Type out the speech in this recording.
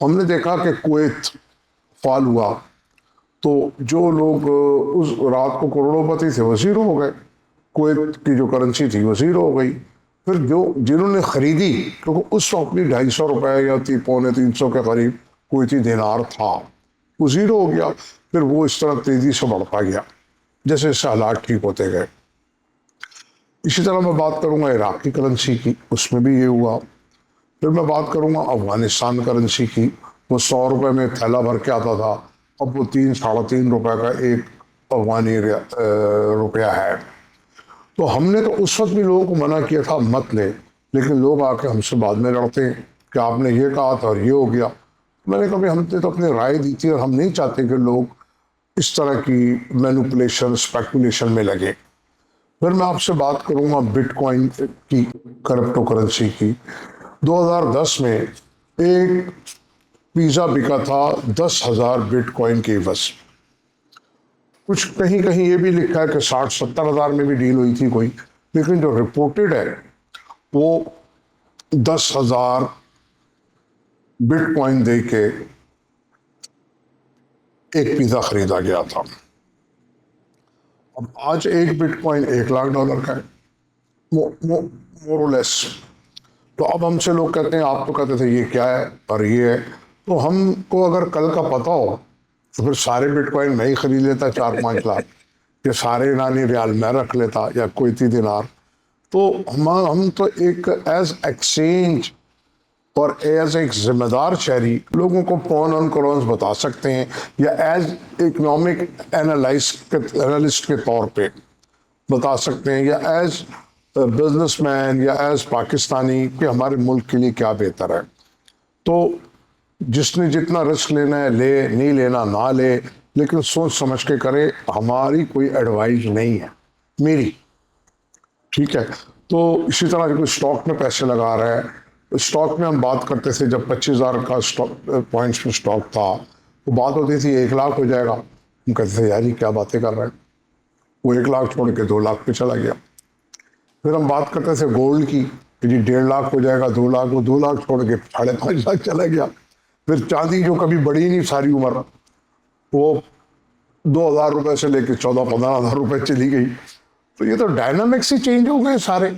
ہم نے دیکھا کہ کویت فال ہوا تو جو لوگ اس رات کو کروڑوں پتی تھے وہ زیرو ہو گئے، کویت کی جو کرنسی تھی وہ زیرو ہو گئی۔ پھر جو جنہوں نے خریدی، کیونکہ اس وقت بھی 250 روپے یا پونے 300 کے قریب کویتی دینار تھا، وہ زیرو ہو گیا۔ پھر وہ اس طرح تیزی سے بڑھتا گیا جیسے اس سے حالات ٹھیک ہوتے گئے۔ اسی طرح میں بات کروں گا عراق کی کرنسی کی، اس میں بھی یہ ہوا۔ پھر میں بات کروں گا افغانستان کرنسی کی، وہ 100 روپے میں تھیلا بھر کے آتا تھا، اب وہ 3 ساڑھے 3 روپے کا ایک افغانی روپیہ ہے۔ تو ہم نے تو اس وقت بھی لوگوں کو منع کیا تھا مت لے، لیکن لوگ آ کے ہم سے بعد میں لڑتے ہیں کہ آپ نے یہ کہا تھا اور یہ ہو گیا۔ میں نے کہا ہم نے تو اپنی رائے دی تھی اور ہم نہیں چاہتے کہ لوگ اس طرح کی مینوپولیشن اسپیکولیشن میں لگے۔ پھر میں آپ سے بات کروں گا بٹ کوائن کی، کرپٹو کرنسی کی۔ 2010 میں ایک پیزا بکا تھا 10,000 بٹ کوائن کی عوض۔ کچھ کہیں کہیں یہ بھی لکھا ہے کہ 60-70 ہزار میں بھی ڈیل ہوئی تھی کوئی، لیکن جو رپورٹڈ ہے وہ 10,000 بٹ کوائن دے کے ایک پیزا خریدا گیا تھا۔ اب آج ایک بٹ کوائن $1,00,000 کا ہے، مور لیس۔ تو اب ہم سے لوگ کہتے ہیں، آپ تو کہتے تھے یہ کیا ہے اور یہ ہے، تو ہم کو اگر کل کا پتہ ہو تو پھر سارے بٹ کوائن میں ہی خرید لیتا 4-5 لاکھ، یا سارے ایرانی ریال میں رکھ لیتا یا کویتی دینار۔ تو ہم تو ایک ایز ایکسچینج اور ایز ایک ذمہ دار شہری لوگوں کو پون آن کرونز بتا سکتے ہیں، یا ایز اکنامک انالسٹ کے طور پہ بتا سکتے ہیں، یا ایز بزنس مین یا ایز پاکستانی کہ ہمارے ملک کے لیے کیا بہتر ہے۔ تو جس نے جتنا رسک لینا ہے لے، نہیں لینا نہ لے، لیکن سوچ سمجھ کے کرے۔ ہماری کوئی ایڈوائز نہیں ہے، میری، ٹھیک ہے۔ تو اسی طرح کوئی اسٹاک میں پیسے لگا رہا ہے، اسٹاک میں ہم بات کرتے تھے جب 25,000 کا پوائنٹس میں اسٹاک تھا، وہ بات ہوتی تھی 1,00,000 ہو جائے گا، ہم کہتے تھے یار یہ کیا باتیں کر رہے ہیں، وہ 1,00,000 چھوڑ کے 2,00,000 پہ چلا گیا۔ پھر ہم بات کرتے تھے گولڈ کی کہ جی 1,50,000 ہو جائے گا، 2,00,000، وہ 2,00,000 چھوڑ کے 5.5 چلا گیا۔ پھر چاندی جو کبھی بڑھی نہیں ساری عمر، وہ 2,000 روپے سے لے کے 14-15,000 روپے چلی گئی۔ تو یہ تو ڈائنامکس ہی چینج ہو گئے سارے۔